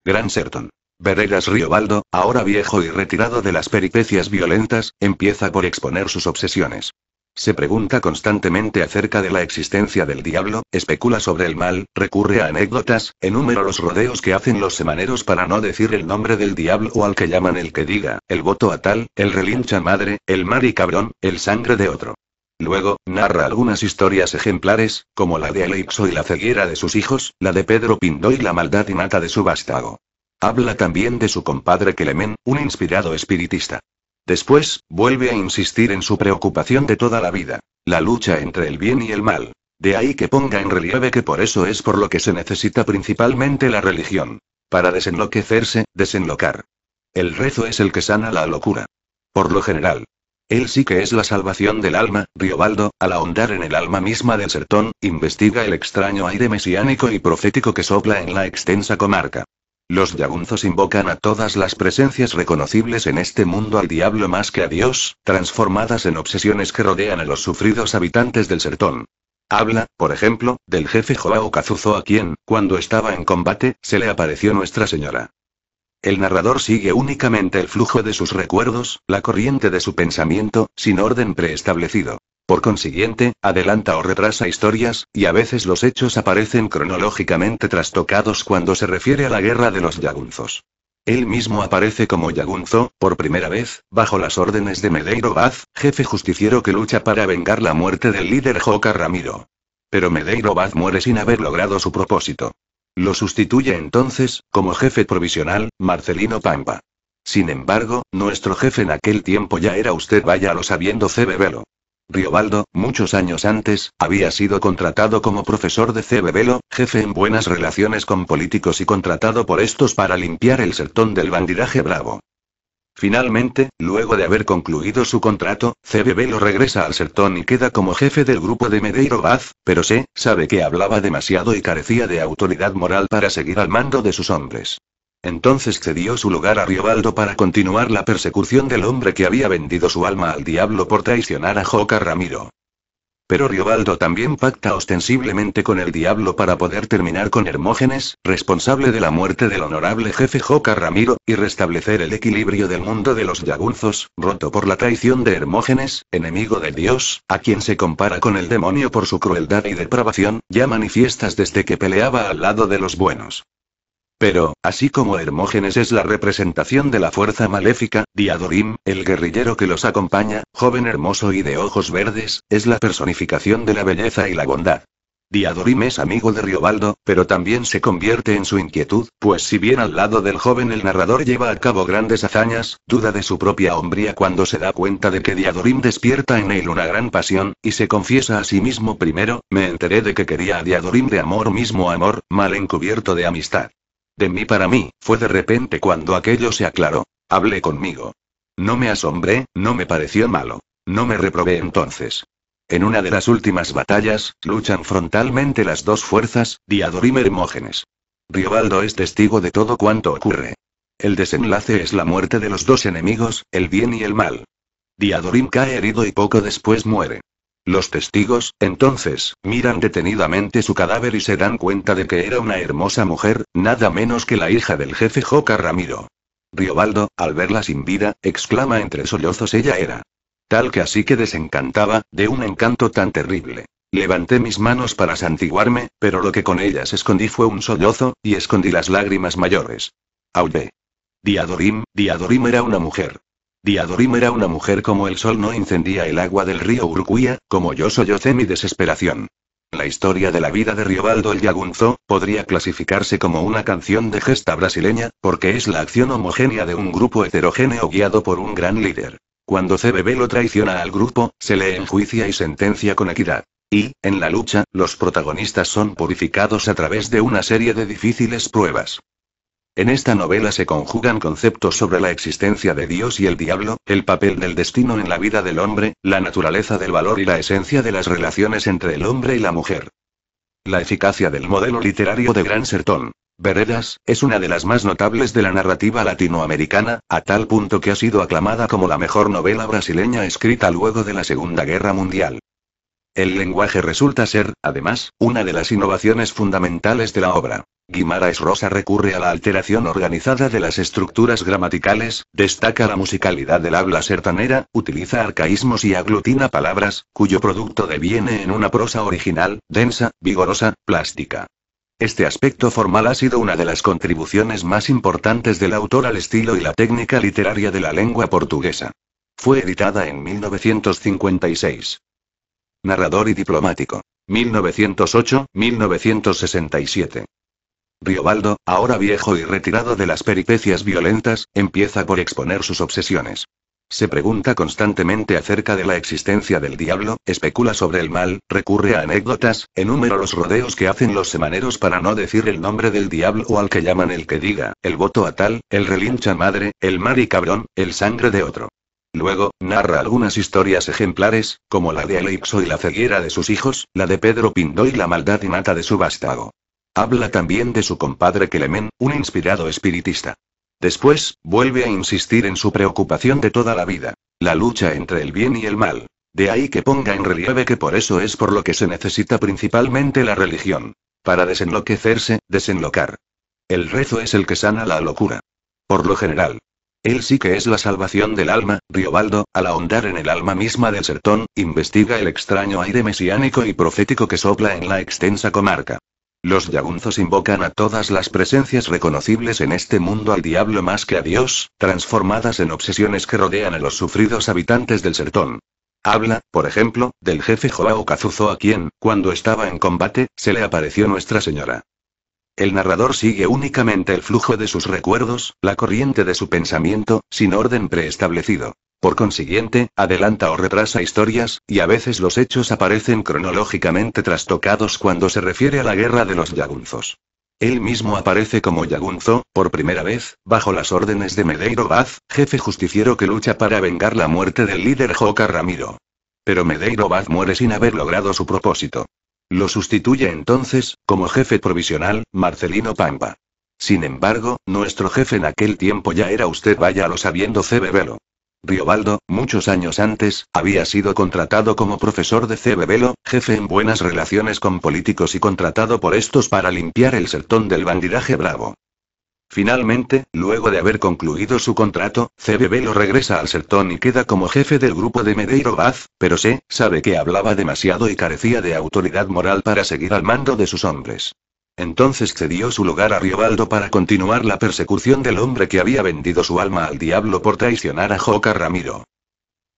Gran Sertón. Veredas Riobaldo, ahora viejo y retirado de las peripecias violentas, empieza por exponer sus obsesiones. Se pregunta constantemente acerca de la existencia del diablo, especula sobre el mal, recurre a anécdotas, enumera los rodeos que hacen los semaneros para no decir el nombre del diablo o al que llaman el que diga, el voto a tal, el relincha madre, el mar y cabrón, el sangre de otro. Luego, narra algunas historias ejemplares, como la de Aleixo y la ceguera de sus hijos, la de Pedro Pindó y la maldad innata de su vástago. Habla también de su compadre Clemen, un inspirado espiritista. Después, vuelve a insistir en su preocupación de toda la vida, la lucha entre el bien y el mal. De ahí que ponga en relieve que por eso es por lo que se necesita principalmente la religión. Para desenloquecerse, desenlocar. El rezo es el que sana la locura. Por lo general. Él sí que es la salvación del alma. Riobaldo, al ahondar en el alma misma del sertón, investiga el extraño aire mesiánico y profético que sopla en la extensa comarca. Los yagunzos invocan a todas las presencias reconocibles en este mundo al diablo más que a Dios, transformadas en obsesiones que rodean a los sufridos habitantes del sertón. Habla, por ejemplo, del jefe Joao Cazuzo a quien, cuando estaba en combate, se le apareció Nuestra Señora. El narrador sigue únicamente el flujo de sus recuerdos, la corriente de su pensamiento, sin orden preestablecido. Por consiguiente, adelanta o retrasa historias, y a veces los hechos aparecen cronológicamente trastocados cuando se refiere a la guerra de los yagunzos. Él mismo aparece como yagunzo, por primera vez, bajo las órdenes de Medeiro Vaz, jefe justiciero que lucha para vengar la muerte del líder Joca Ramiro. Pero Medeiro Vaz muere sin haber logrado su propósito. Lo sustituye entonces, como jefe provisional, Marcelino Pampa. Sin embargo, nuestro jefe en aquel tiempo ya era usted váyalo sabiendo Cebevelo. Riobaldo, muchos años antes, había sido contratado como profesor de Cebevelo, jefe en buenas relaciones con políticos y contratado por estos para limpiar el sertón del bandidaje bravo. Finalmente, luego de haber concluido su contrato, Cebevelo regresa al sertón y queda como jefe del grupo de Medeiro Vaz, pero sabe que hablaba demasiado y carecía de autoridad moral para seguir al mando de sus hombres. Entonces cedió su lugar a Riobaldo para continuar la persecución del hombre que había vendido su alma al diablo por traicionar a Joca Ramiro. Pero Riobaldo también pacta ostensiblemente con el diablo para poder terminar con Hermógenes, responsable de la muerte del honorable jefe Joca Ramiro, y restablecer el equilibrio del mundo de los yagunzos, roto por la traición de Hermógenes, enemigo de Dios, a quien se compara con el demonio por su crueldad y depravación, ya manifiestas desde que peleaba al lado de los buenos. Pero, así como Hermógenes es la representación de la fuerza maléfica, Diadorim, el guerrillero que los acompaña, joven hermoso y de ojos verdes, es la personificación de la belleza y la bondad. Diadorim es amigo de Riobaldo, pero también se convierte en su inquietud, pues si bien al lado del joven el narrador lleva a cabo grandes hazañas, duda de su propia hombría cuando se da cuenta de que Diadorim despierta en él una gran pasión, y se confiesa a sí mismo primero, me enteré de que quería a Diadorim de amor mismo amor, mal encubierto de amistad. De mí para mí, fue de repente cuando aquello se aclaró. Hablé conmigo. No me asombré, no me pareció malo. No me reprobé entonces. En una de las últimas batallas, luchan frontalmente las dos fuerzas, Diadorim y Hermógenes. Riobaldo es testigo de todo cuanto ocurre. El desenlace es la muerte de los dos enemigos, el bien y el mal. Diadorim cae herido y poco después muere. Los testigos, entonces, miran detenidamente su cadáver y se dan cuenta de que era una hermosa mujer, nada menos que la hija del jefe Joca Ramiro. Riobaldo, al verla sin vida, exclama entre sollozos ella era. Tal que así que desencantaba, de un encanto tan terrible. Levanté mis manos para santiguarme, pero lo que con ellas escondí fue un sollozo, y escondí las lágrimas mayores. Aullé. Diadorim era una mujer. Diadorim era una mujer como el sol no incendía el agua del río Urcuía, como yo sollocé mi desesperación. La historia de la vida de Riobaldo el Yagunzo, podría clasificarse como una canción de gesta brasileña, porque es la acción homogénea de un grupo heterogéneo guiado por un gran líder. Cuando Cebevelo traiciona al grupo, se le enjuicia y sentencia con equidad. Y, en la lucha, los protagonistas son purificados a través de una serie de difíciles pruebas. En esta novela se conjugan conceptos sobre la existencia de Dios y el diablo, el papel del destino en la vida del hombre, la naturaleza del valor y la esencia de las relaciones entre el hombre y la mujer. La eficacia del modelo literario de Gran Sertón, Veredas, es una de las más notables de la narrativa latinoamericana, a tal punto que ha sido aclamada como la mejor novela brasileña escrita luego de la Segunda Guerra Mundial. El lenguaje resulta ser, además, una de las innovaciones fundamentales de la obra. Guimarães Rosa recurre a la alteración organizada de las estructuras gramaticales, destaca la musicalidad del habla sertanera, utiliza arcaísmos y aglutina palabras, cuyo producto deviene en una prosa original, densa, vigorosa, plástica. Este aspecto formal ha sido una de las contribuciones más importantes del autor al estilo y la técnica literaria de la lengua portuguesa. Fue editada en 1956. Narrador y diplomático. 1908-1967. Riobaldo, ahora viejo y retirado de las peripecias violentas, empieza por exponer sus obsesiones. Se pregunta constantemente acerca de la existencia del diablo, especula sobre el mal, recurre a anécdotas, enumera los rodeos que hacen los semaneros para no decir el nombre del diablo o al que llaman el que diga, el voto a tal, el relincha madre, el mari cabrón, el sangre de otro. Luego, narra algunas historias ejemplares, como la de Elixo y la ceguera de sus hijos, la de Pedro Pindó y la maldad innata de su vástago. Habla también de su compadre Clement, un inspirado espiritista. Después, vuelve a insistir en su preocupación de toda la vida, la lucha entre el bien y el mal. De ahí que ponga en relieve que por eso es por lo que se necesita principalmente la religión. Para desenloquecerse, desenlocar. El rezo es el que sana la locura. Por lo general. Él sí que es la salvación del alma. Riobaldo, al ahondar en el alma misma del sertón, investiga el extraño aire mesiánico y profético que sopla en la extensa comarca. Los yagunzos invocan a todas las presencias reconocibles en este mundo al diablo más que a Dios, transformadas en obsesiones que rodean a los sufridos habitantes del sertón. Habla, por ejemplo, del jefe Joao Cazuzo a quien, cuando estaba en combate, se le apareció Nuestra Señora. El narrador sigue únicamente el flujo de sus recuerdos, la corriente de su pensamiento, sin orden preestablecido. Por consiguiente, adelanta o retrasa historias, y a veces los hechos aparecen cronológicamente trastocados cuando se refiere a la guerra de los yagunzos. Él mismo aparece como yagunzo, por primera vez, bajo las órdenes de Medeiro Vaz, jefe justiciero que lucha para vengar la muerte del líder Joca Ramiro. Pero Medeiro Vaz muere sin haber logrado su propósito. Lo sustituye entonces, como jefe provisional, Marcelino Pampa. Sin embargo, nuestro jefe en aquel tiempo ya era usted váyalo sabiendo Cebebelo. Riobaldo, muchos años antes, había sido contratado como profesor de Cebebelo, jefe en buenas relaciones con políticos y contratado por estos para limpiar el sertón del bandidaje bravo. Finalmente, luego de haber concluido su contrato, Cebebelo regresa al sertón y queda como jefe del grupo de Medeiro Vaz, pero sabe que hablaba demasiado y carecía de autoridad moral para seguir al mando de sus hombres. Entonces cedió su lugar a Riobaldo para continuar la persecución del hombre que había vendido su alma al diablo por traicionar a Joca Ramiro.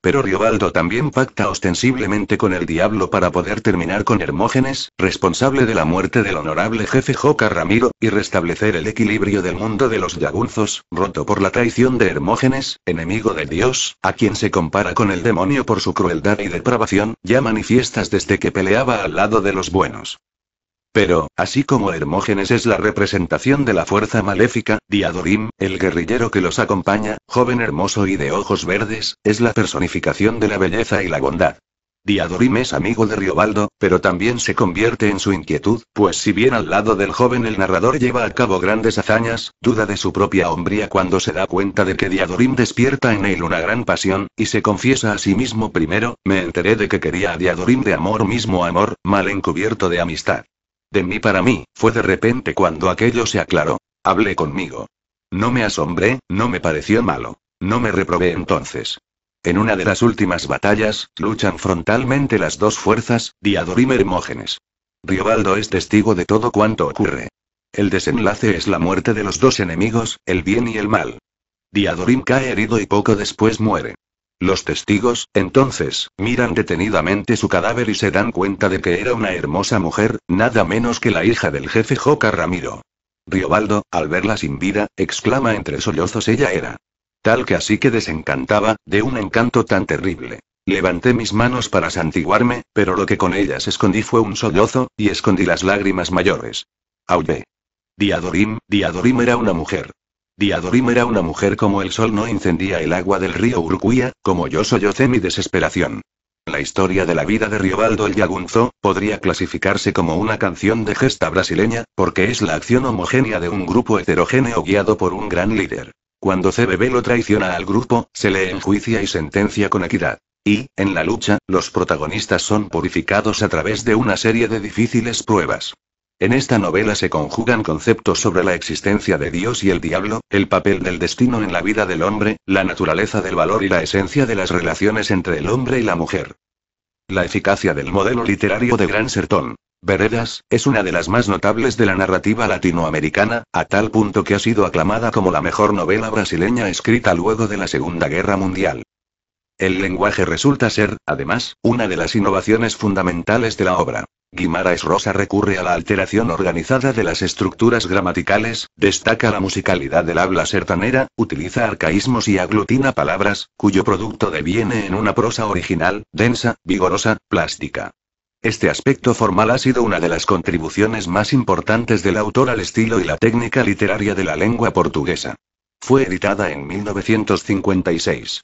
Pero Riobaldo también pacta ostensiblemente con el diablo para poder terminar con Hermógenes, responsable de la muerte del honorable jefe Joca Ramiro, y restablecer el equilibrio del mundo de los yagunzos, roto por la traición de Hermógenes, enemigo de Dios, a quien se compara con el demonio por su crueldad y depravación, ya manifiestas desde que peleaba al lado de los buenos. Pero, así como Hermógenes es la representación de la fuerza maléfica, Diadorim, el guerrillero que los acompaña, joven hermoso y de ojos verdes, es la personificación de la belleza y la bondad. Diadorim es amigo de Riobaldo, pero también se convierte en su inquietud, pues si bien al lado del joven el narrador lleva a cabo grandes hazañas, duda de su propia hombría cuando se da cuenta de que Diadorim despierta en él una gran pasión, y se confiesa a sí mismo primero, me enteré de que quería a Diadorim de amor mismo amor, mal encubierto de amistad. De mí para mí, fue de repente cuando aquello se aclaró. Hablé conmigo. No me asombré, no me pareció malo. No me reprobé entonces. En una de las últimas batallas, luchan frontalmente las dos fuerzas, Diadorim y Hermógenes. Riobaldo es testigo de todo cuanto ocurre. El desenlace es la muerte de los dos enemigos, el bien y el mal. Diadorim cae herido y poco después muere. Los testigos, entonces, miran detenidamente su cadáver y se dan cuenta de que era una hermosa mujer, nada menos que la hija del jefe Joca Ramiro. Riobaldo, al verla sin vida, exclama entre sollozos ella era. Tal que así que desencantaba, de un encanto tan terrible. Levanté mis manos para santiguarme, pero lo que con ellas escondí fue un sollozo, y escondí las lágrimas mayores. Aullé. Diadorim era una mujer. Diadorim era una mujer como el sol no incendía el agua del río Urcuía, como yo sollocé mi desesperación. La historia de la vida de Riobaldo el Yagunzo, podría clasificarse como una canción de gesta brasileña, porque es la acción homogénea de un grupo heterogéneo guiado por un gran líder. Cuando Cebebelo traiciona al grupo, se le enjuicia y sentencia con equidad. Y, en la lucha, los protagonistas son purificados a través de una serie de difíciles pruebas. En esta novela se conjugan conceptos sobre la existencia de Dios y el diablo, el papel del destino en la vida del hombre, la naturaleza del valor y la esencia de las relaciones entre el hombre y la mujer. La eficacia del modelo literario de Gran Sertón Veredas es una de las más notables de la narrativa latinoamericana, a tal punto que ha sido aclamada como la mejor novela brasileña escrita luego de la Segunda Guerra Mundial. El lenguaje resulta ser, además, una de las innovaciones fundamentales de la obra. Guimarães Rosa recurre a la alteración organizada de las estructuras gramaticales, destaca la musicalidad del habla sertanera, utiliza arcaísmos y aglutina palabras, cuyo producto deviene en una prosa original, densa, vigorosa, plástica. Este aspecto formal ha sido una de las contribuciones más importantes del autor al estilo y la técnica literaria de la lengua portuguesa. Fue editada en 1956.